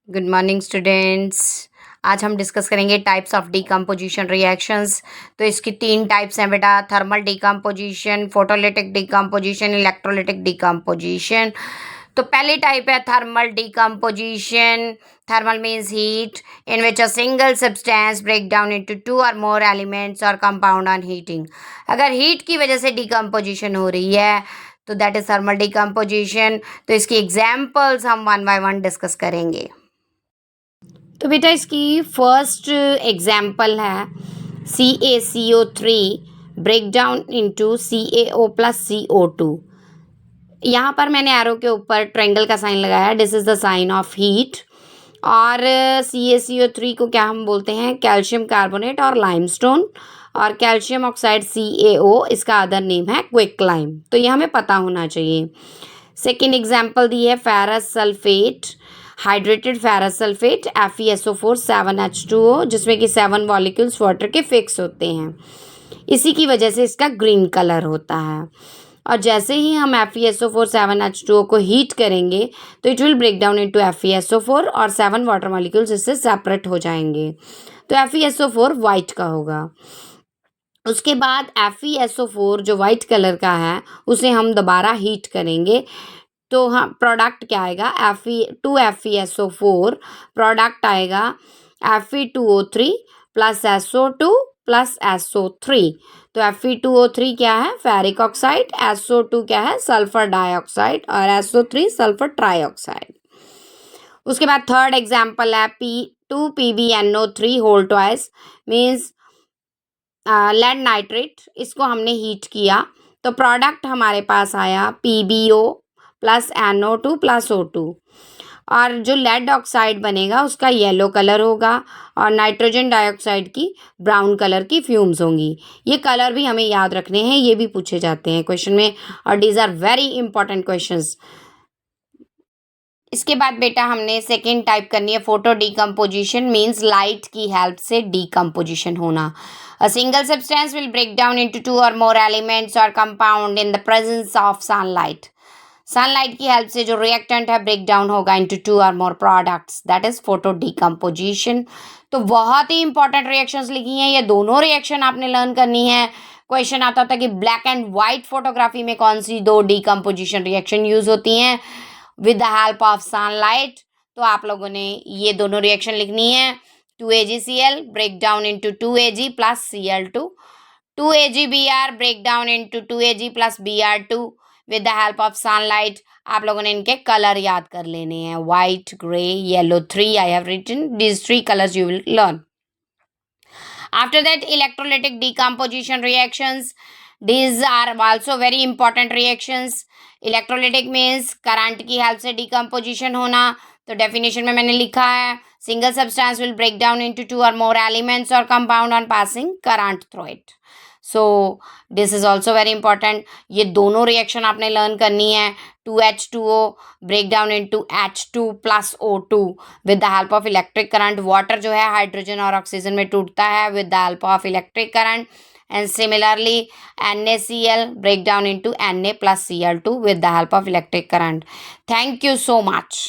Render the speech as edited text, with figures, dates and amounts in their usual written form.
Good morning students. आज हम discuss करेंगे टाइप्स ऑफ डिकम्पोजिशन रिएक्शंस। तो इसकी 3 टाइप्स हैं बेटा, thermal decomposition, photolytic decomposition, electrolytic decomposition. तो पहली टाइप है thermal decomposition. Thermal means heat in which a single substance break down into 2 और मोर एलिमेंट्स और कंपाउंड ऑन हीटिंग। अगर हीट की वजह से डिकम्पोजिशन हो रही है तो दैट इज थर्मल डिकम्पोजिशन। तो इसकी एग्जाम्पल्स हम वन बाय वन डिस्कस करेंगे। तो बेटा इसकी फर्स्ट एग्जाम्पल है CaCO3 break down into CaO plus CO2। यहाँ पर मैंने एरो के ऊपर ट्रायंगल का साइन लगाया, this is the sign of heat. और CaCO3 को क्या हम बोलते हैं, कैल्शियम कार्बोनेट और लाइमस्टोन। और कैल्शियम ऑक्साइड CaO इसका अदर नेम है क्विक लाइम। तो ये हमें पता होना चाहिए। सेकेंड एग्जाम्पल दी है ferrous sulphate, hydrated ferrous sulphate FeSO4 7H2O, जिसमें कि 7 मॉलिक्यूल्स वाटर के फिक्स होते हैं। इसी की वजह से इसका ग्रीन कलर होता है। और जैसे ही हम FeSO4 7H2O को हीट करेंगे तो it will break down into FeSO4 और 7 वाटर मॉलिक्यूल्स इससे सेपरेट हो जाएंगे। तो FeSO4 वाइट का होगा। उसके बाद FeSO4 जो वाइट कलर का है उसे हम दोबारा हीट करेंगे तो हाँ प्रोडक्ट क्या आएगा, FeSO4 प्रोडक्ट आएगा Fe2O3 plus SO2 plus SO3। तो Fe2O3 क्या है, फेरिक ऑक्साइड, SO2 क्या है, सल्फर डाइऑक्साइड, और SO3 सल्फर ट्राइऑक्साइड। उसके बाद थर्ड एग्जाम्पल है P2PbNO3 whole twice, means lead nitrate. इसको हमने हीट किया तो प्रोडक्ट हमारे पास आया PbO plus NO2 plus O2। और जो लेड ऑक्साइड बनेगा उसका येलो कलर होगा और नाइट्रोजन डाइऑक्साइड की ब्राउन कलर की फ्यूम्स होंगी। ये कलर भी हमें याद रखने हैं, ये भी पूछे जाते हैं क्वेश्चन में, और these are very important questions. इसके बाद बेटा हमने सेकेंड टाइप करनी है फोटो डिकम्पोजिशन, मीन्स लाइट की हेल्प से डिकम्पोजिशन होना। A single substance will break down into 2 और मोर एलिमेंट्स और compound in the presence of sunlight. Sunlight की हेल्प से जो रिएक्टेंट है ब्रेक डाउन होगा इनटू 2 और more products, that is photo decomposition. तो बहुत ही इंपॉर्टेंट रिएक्शंस लिखी हैं, ये दोनों रिएक्शन आपने लर्न करनी है। क्वेश्चन आता था कि ब्लैक एंड व्हाइट फोटोग्राफी में कौन सी 2 डिकम्पोजिशन रिएक्शन यूज होती हैं with the help of sunlight. तो आप लोगों ने ये दोनों रिएक्शन लिखनी है। 2AgCl break down into 2Ag plus Cl2, 2AgBr break down into 2Ag plus Br2 with the help of sunlight. आप लोगों ने इनके कलर याद कर लेने हैं, white, grey, yellow. 3 I have written, these 3 colors you will learn. After that, electrolytic decomposition reactions, these are also very important reactions. Electrolytic means current की help से डिकम्पोजिशन होना। तो डेफिनेशन में मैंने लिखा है, single substance will break down into 2 और more elements और compound on passing current through it. So this is also very important. ये दोनों रिएक्शन आपने लर्न करनी है। 2H2O break down into H2 plus O2 with the help of electric current. Water जो है hydrogen और oxygen में टूटता है with the help of electric current. And similarly, NaCl break down into Na plus Cl2 with the help of electric current. Thank you so much.